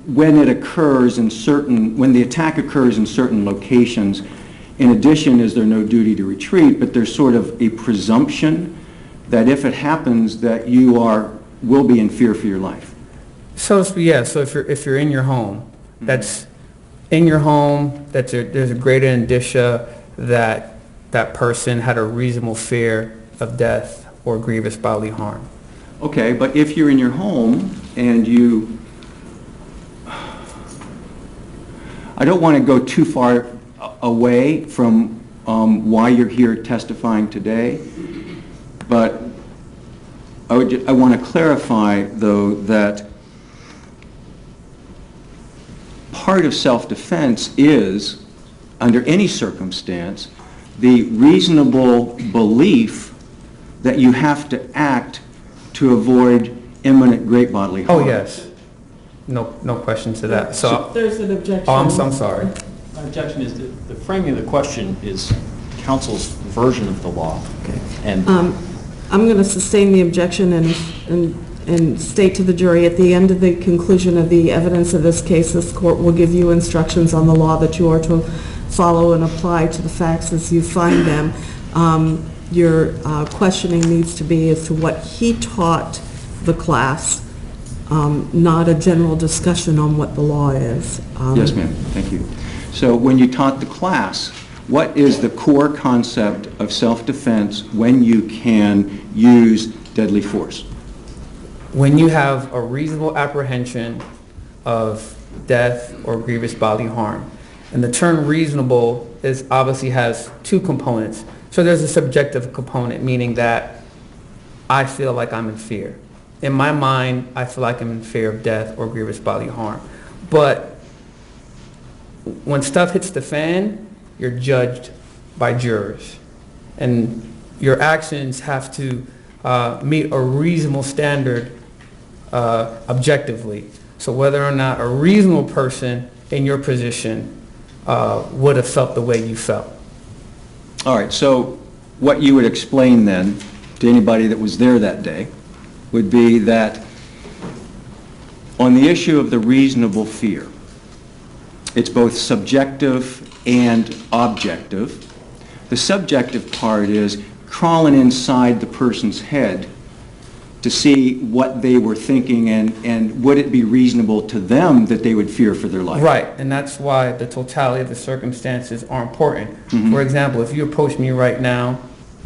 when the attack occurs in certain locations, in addition, is there no duty to retreat, but there's sort of a presumption that if it happens that you will be in fear for your life. So if you're in your home, that's in your home, there's a greater indicia that that person had a reasonable fear of death or grievous bodily harm. Okay, but if you're in your home and I don't want to go too far away from why you're here testifying today, but I want to clarify, though, that part of self-defense is, under any circumstance, the reasonable belief that you have to act to avoid imminent great bodily harm. Oh, yes. No question to that. So, There's an objection. I'm sorry. My objection is that the framing of the question is counsel's version of the law. Okay. And I'm going to sustain the objection and and state to the jury, at the end of the conclusion of the evidence of this case, this court will give you instructions on the law that you are to follow and apply to the facts as you find them. Your questioning needs to be as to what he taught the class, not a general discussion on what the law is. Yes, ma'am. Thank you. So when you taught the class, what is the core concept of self-defense when you can use deadly force? When you have a reasonable apprehension of death or grievous bodily harm. And the term reasonable obviously has two components. So there's a subjective component, meaning that I feel like I'm in fear. In my mind, I feel like I'm in fear of death or grievous bodily harm. But when stuff hits the fan, you're judged by jurors. And your actions have to meet a reasonable standard objectively. So whether or not a reasonable person in your position would have felt the way you felt. All right, so what you would explain then to anybody that was there that day would be that on the issue of the reasonable fear, it's both subjective and objective. The subjective part is crawling inside the person's head to see what they were thinking and would it be reasonable to them that they would fear for their life. Right, and that's why the totality of the circumstances are important. For example, if you approach me right now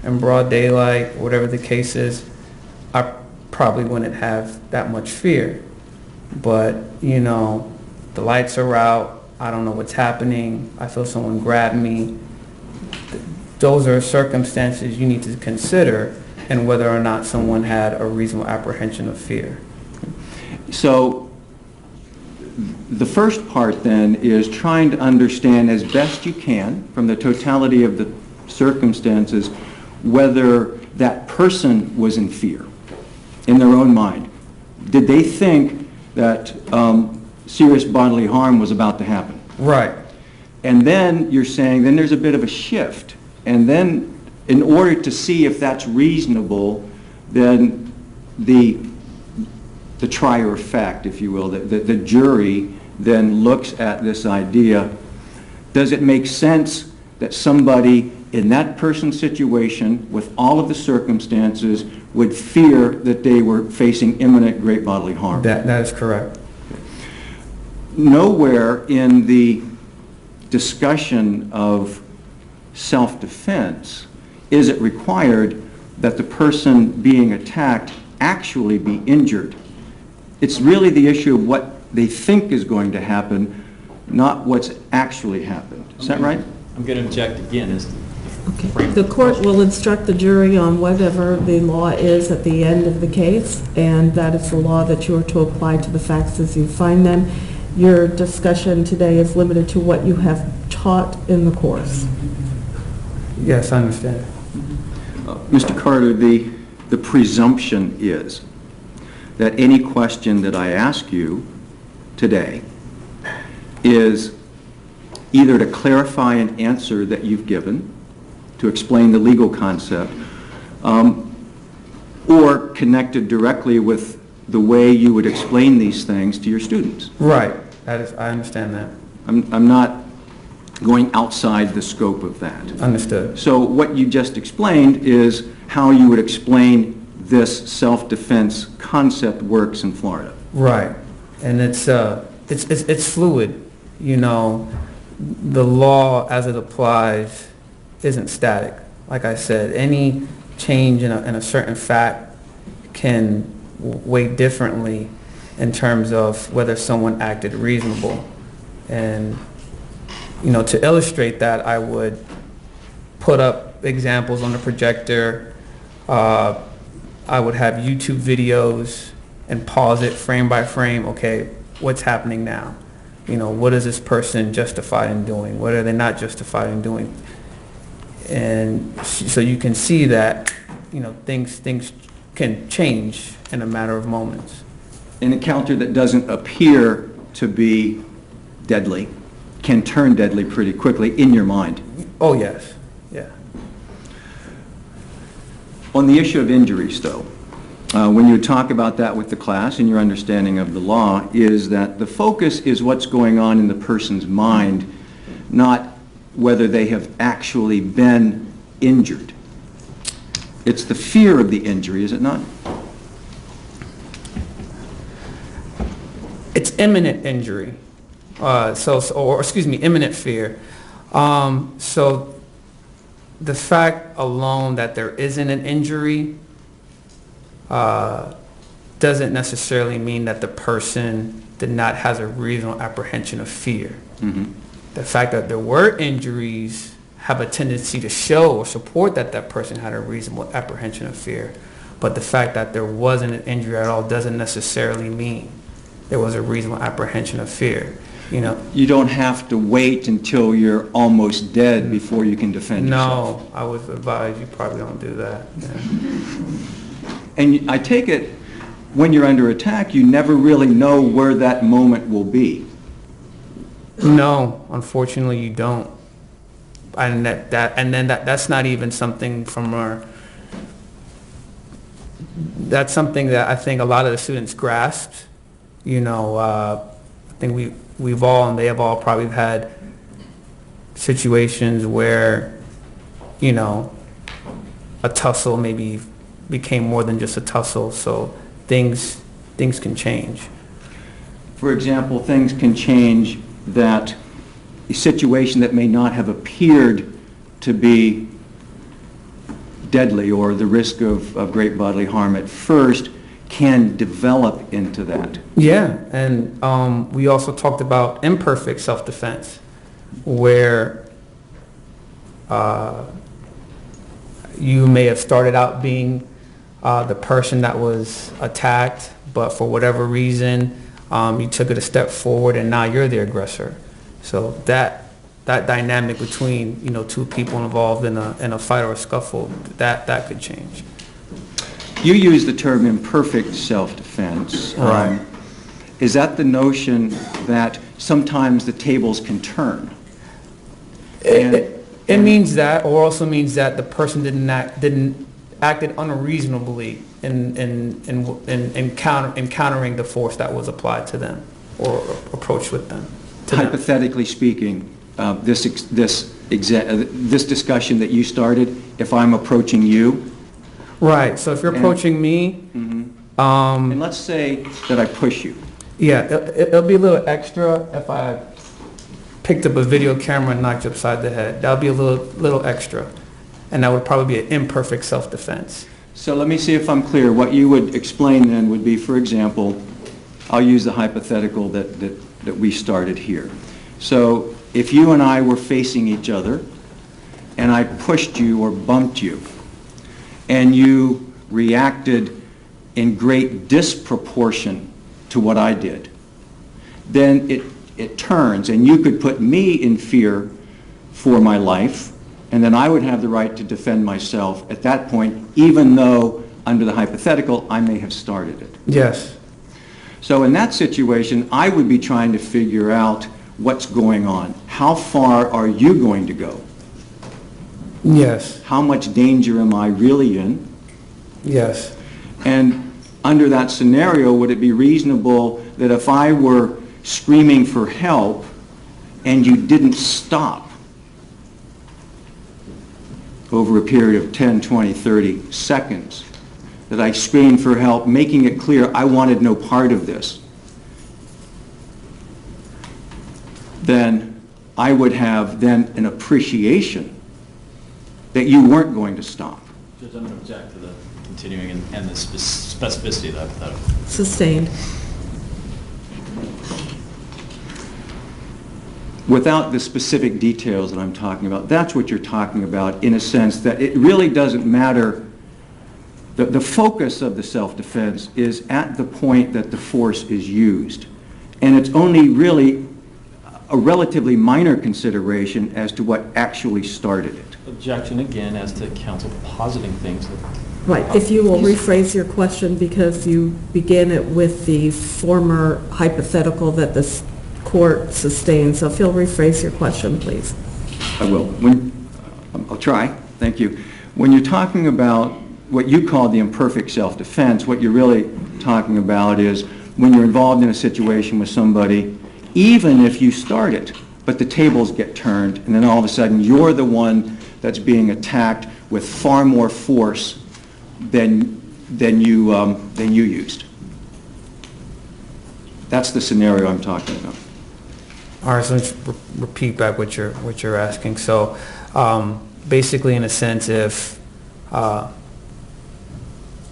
in broad daylight, whatever the case is, I probably wouldn't have that much fear. But, you know, the lights are out, I don't know what's happening, I feel someone grab me. Those are circumstances you need to consider and whether or not someone had a reasonable apprehension of fear. So the first part then is trying to understand as best you can from the totality of the circumstances whether that person was in fear in their own mind. Did they think that serious bodily harm was about to happen? Right. And then you're saying then there's a bit of a shift. And then in order to see if that's reasonable, then the trier of fact, if you will, the jury then looks at this idea. Does it make sense that somebody in that person's situation, with all of the circumstances, would fear that they were facing imminent great bodily harm? That is correct. Nowhere in the discussion of self-defense is it required that the person being attacked actually be injured. It's really the issue of what they think is going to happen, not what's actually happened. Is that right? I'm going to object again. Okay. The court will instruct the jury on whatever the law is at the end of the case, and that is the law that you are to apply to the facts as you find them. Your discussion today is limited to what you have taught in the course. Yes, I understand. Mr. Carter, the presumption is that any question that I ask you today is either to clarify an answer that you've given, to explain the legal concept, or connected directly with the way you would explain these things to your students. Right. I understand that. I'm not going outside the scope of that. Understood. So what you just explained is how you would explain this self-defense concept works in Florida. Right. And it's fluid. You know, the law as it applies isn't static. Like I said, any change in a certain fact can weigh differently in terms of whether someone acted reasonable. And, you know, to illustrate that, I would put up examples on the projector. I would have YouTube videos and pause it frame by frame. Okay, what's happening now? You know, what is this person justified in doing? What are they not justified in doing? And so you can see that, you know, things can change in a matter of moments. An encounter that doesn't appear to be deadly can turn deadly pretty quickly in your mind. Oh, yes. Yeah. On the issue of injuries, though, when you talk about that with the class and your understanding of the law, is that the focus is what's going on in the person's mind, not whether they have actually been injured. It's the fear of the injury, is it not? It's imminent injury, imminent fear. So the fact alone that there isn't an injury doesn't necessarily mean that the person did not have a reasonable apprehension of fear. Mm-hmm. The fact that there were injuries have a tendency to show or support that that person had a reasonable apprehension of fear. But the fact that there wasn't an injury at all doesn't necessarily mean there was a reasonable apprehension of fear. You know, You don't have to wait until you're almost dead before you can defend yourself. no, I would advise you probably don't do that. Yeah. And I take it, when you're under attack, you never really know where that moment will be. No, unfortunately, you don't. And that's not even something from our. That's something that I think a lot of the students grasped. You know, I think we've all, and they have all probably had situations where, you know, a tussle maybe became more than just a tussle. So things can change. For example, things can change that a situation that may not have appeared to be deadly or the risk of great bodily harm at first can develop into that. Yeah, and we also talked about imperfect self-defense, where you may have started out being the person that was attacked, but for whatever reason, you took it a step forward and now you're the aggressor. So that dynamic between, you know, two people involved in a fight or a scuffle, that could change. You use the term imperfect self-defense. Right. Is that the notion that sometimes the tables can turn? It means that, or also means that the person acted unreasonably in countering the force that was applied to them or approached with them. Hypothetically speaking, this discussion that you started, if I'm approaching you, Right. So if you're approaching me, and let's say that I push you. yeah, it'll be a little extra if I picked up a video camera and knocked you upside the head. That'll be a little extra, and that would probably be an imperfect self-defense. So let me see if I'm clear. What you would explain then would be, for example, I'll use the hypothetical that we started here. So if you and I were facing each other, and I pushed you or bumped you, and you reacted in great disproportion to what I did, then it turns, and you could put me in fear for my life, and then I would have the right to defend myself at that point, even though, under the hypothetical, I may have started it. Yes. So in that situation, I would be trying to figure out what's going on. How far are you going to go? Yes. How much danger am I really in? Yes. And under that scenario, would it be reasonable that if I were screaming for help and you didn't stop over a period of 10, 20, 30 seconds, that I screamed for help, making it clear I wanted no part of this, then I would have then an appreciation that you weren't going to stop. Judge, I'm going to object to the continuing and the specificity of that hypothetical. Sustained. Without the specific details that I'm talking about, that's what you're talking about, in a sense that it really doesn't matter. The focus of the self-defense is at the point that the force is used. And it's only really a relatively minor consideration as to what actually started it. Objection again as to counsel positing things that... Right, if you will rephrase your question, because you began it with the former hypothetical that this court sustained. So if you'll rephrase your question, please. I will. I'll try. Thank you. When you're talking about what you call the imperfect self-defense, what you're really talking about is when you're involved in a situation with somebody, even if you start it, but the tables get turned, and then all of a sudden you're the one that's being attacked with far more force than you used. That's the scenario I'm talking about. All right, so let's repeat back what you're asking. So, basically, in a sense, if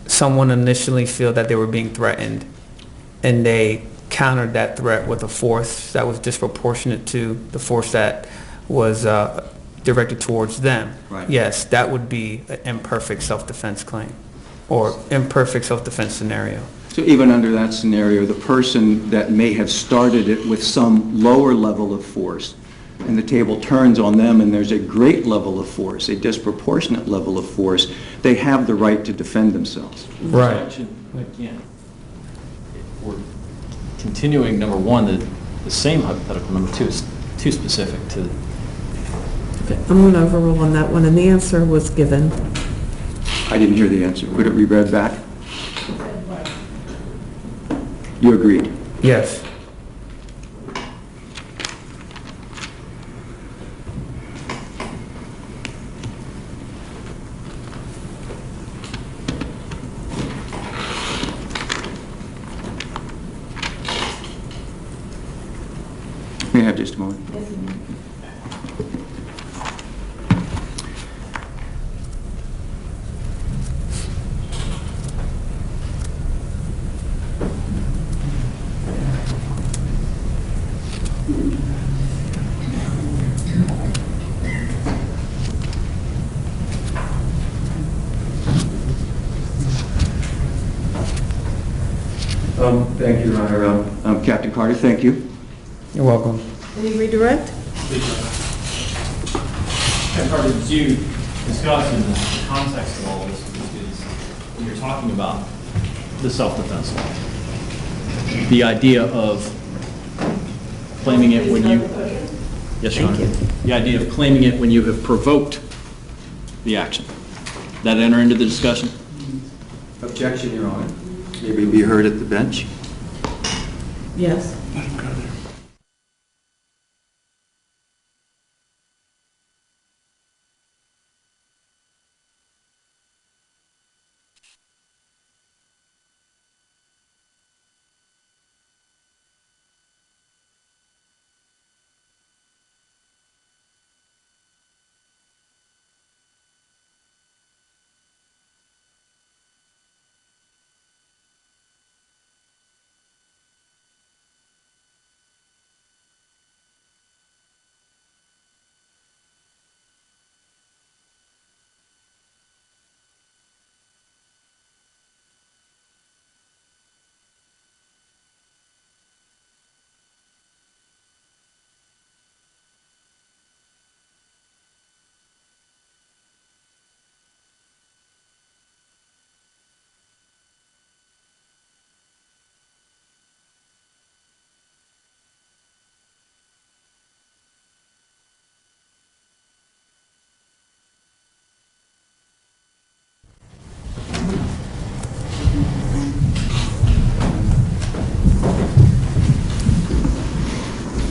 someone initially feel that they were being threatened, and they countered that threat with a force that was disproportionate to the force that was directed towards them, Right. yes, that would be an imperfect self-defense claim, or imperfect self-defense scenario. So even under that scenario, the person that may have started it with some lower level of force, and the table turns on them and there's a great level of force, a disproportionate level of force, they have the right to defend themselves. Right. Again, we're continuing number one, the same hypothetical. Number two is too specific to. Okay, I'm going to overrule on that one, and the answer was given. I didn't hear the answer. Could it be read back? You agreed? Yes. May I have just a moment? Thank you, Your Honor. Captain Carter, thank you. You're welcome. Any redirect? Captain Carter, did you discuss in the context of all this, is when you're talking about the self-defense law, the idea of claiming it when you, yes, Your Honor, the idea of claiming it when you have provoked the action. That enter into the discussion? Objection, Your Honor. Maybe be heard at the bench. Yes.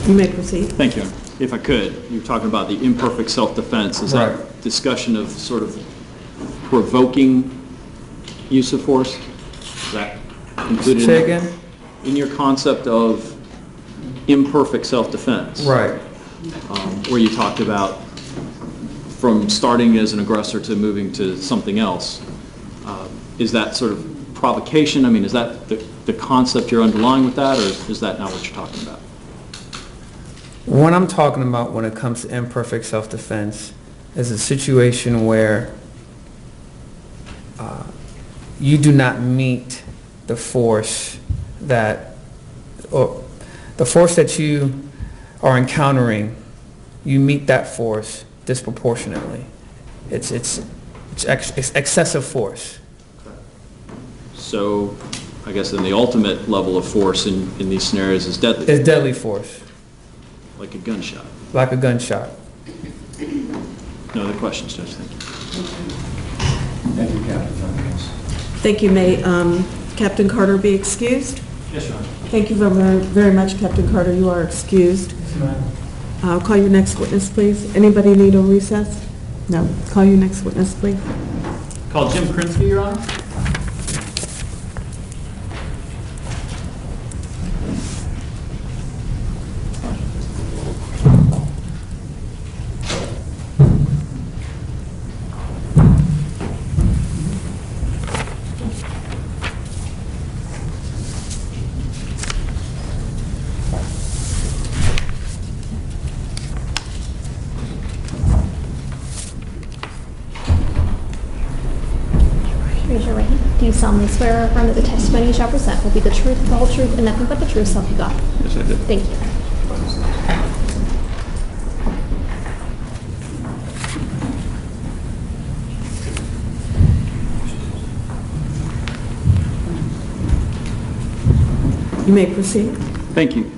You may proceed. Thank you. If I could, you were talking about the imperfect self-defense. Is that Right. discussion of sort of provoking use of force? Is that included? Say again? In your concept of imperfect self-defense? Right. Where you talked about from starting as an aggressor to moving to something else. Is that sort of provocation? I mean, is that the concept you're underlying with that, or is that not what you're talking about? What I'm talking about when it comes to imperfect self-defense is a situation where you do not meet the force that, or the force that you are encountering, you meet that force disproportionately. It's excessive force. So I guess then the ultimate level of force in these scenarios is deadly, It's deadly force, like a gunshot. like a gunshot. No other questions, Judge? Thank you. Thank you, Captain. Thank you. May Captain Carter be excused? Yes, Your Honor. Thank you very much, Captain Carter. You are excused. Call your next witness, please. Anybody need a recess? No. Call your next witness, please. Call Jim Krinsky, Your Honor. Raise your right hand. Do you solemnly swear or affirm that the testimony you shall present will be the truth, the whole truth, and nothing but the truth, so help you God? Yes, I did. Thank you. You may proceed. Thank you.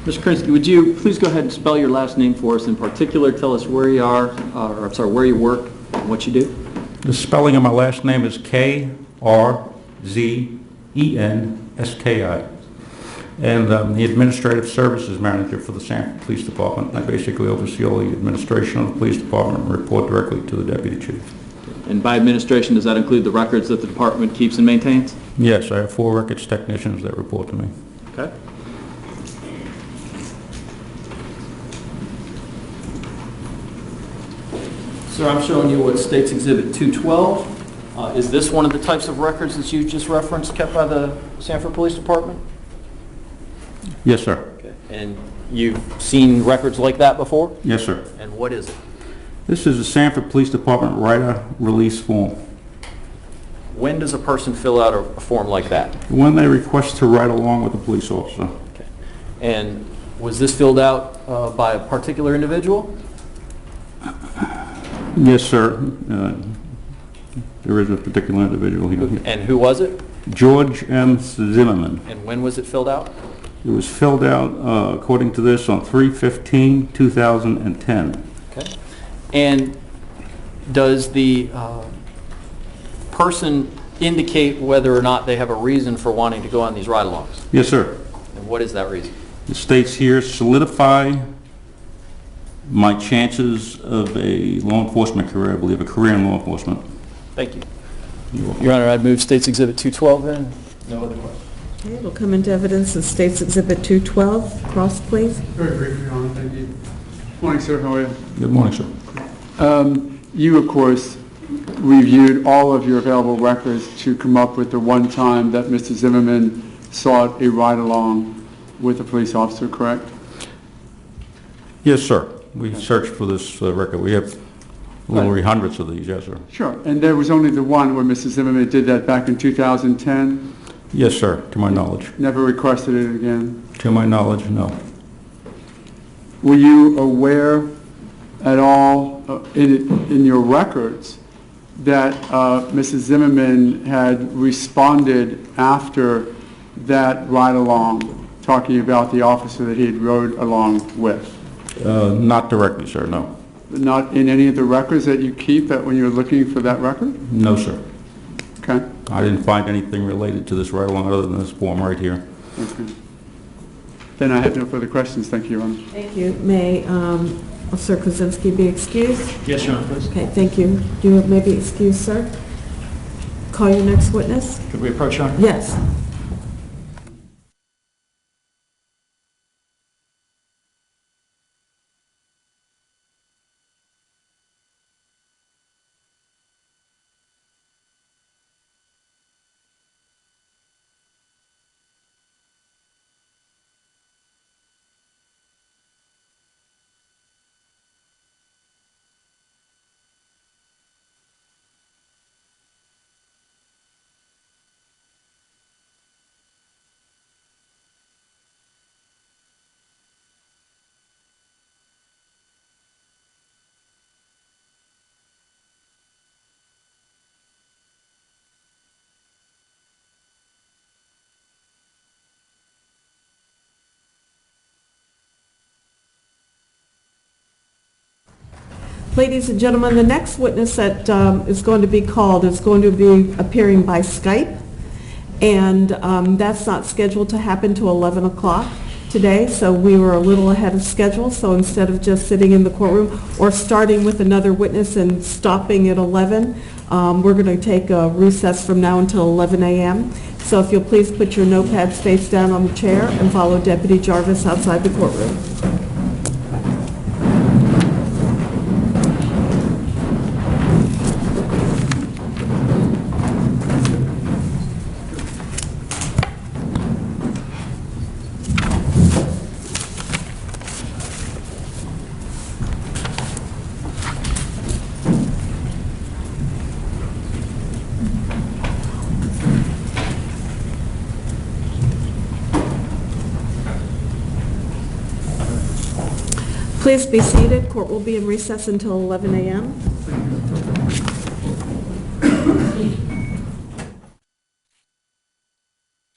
Mr. Krinsky, would you please go ahead and spell your last name for us? In particular, tell us where you are, or I'm sorry, where you work and what you do. The spelling of my last name is K-R-Z-E-N-S-K-I. And I'm the Administrative Services Manager for the Sanford Police Department. I basically oversee all the administration of the police department and report directly to the Deputy Chief. And by administration, does that include the records that the department keeps and maintains? Yes, I have 4 records technicians that report to me. Okay. Sir, I'm showing you what State's Exhibit 212. Is this one of the types of records that you just referenced kept by the Sanford Police Department? Yes, sir. Okay. And you've seen records like that before? Yes, sir. And what is it? This is the Sanford Police Department writer release form. When does a person fill out a form like that? When they request to ride along with the police officer. Okay. And was this filled out by a particular individual? Yes, sir. There is a particular individual here. And who was it? George M. Zimmerman. And when was it filled out? It was filled out, according to this, on 3/15/2010. Okay. And does the person indicate whether or not they have a reason for wanting to go on these ride-alongs? Yes, sir. And what is that reason? It states here, solidify my chances of a law enforcement career, I believe, a career in law enforcement. Thank you. Your Honor, I'd move State's Exhibit 212 then. No other questions. Okay, it'll come into evidence in State's Exhibit 212. Cross, please. Very briefly, Your Honor, thank you. Morning, sir, how are you? Good morning, sir. You, of course, reviewed all of your available records to come up with the one time that Mr. Zimmerman sought a ride-along with a police officer, correct? Yes, sir. We searched for this record. We have literally hundreds of these, yes, sir. Sure, and there was only the one where Mr. Zimmerman did that back in 2010? Yes, sir, to my knowledge. Never requested it again? To my knowledge, no. Were you aware at all in your records that Mrs. Zimmerman had responded after that ride-along, talking about the officer that he had rode along with? Not directly, sir, no. Not in any of the records that you keep that when you're looking for that record? No, sir. Okay. I didn't find anything related to this ride-along other than this form right here. Okay. Then I have no further questions. Thank you, Your Honor. Thank you. May Officer Kozinski be excused? Yes, Your Honor, please. Okay, thank you. You may be excused, sir. Call your next witness. Could we approach, Your Honor? Yes. Ladies and gentlemen, the next witness that is going to be called is going to be appearing by Skype, and that's not scheduled to happen till 11 o'clock today, so we were a little ahead of schedule. So instead of just sitting in the courtroom or starting with another witness and stopping at 11, we're going to take a recess from now until 11 a.m. So if you'll please put your notepads face down on the chair and follow Deputy Jarvis outside the courtroom. Please be seated. Court will be in recess until 11 a.m.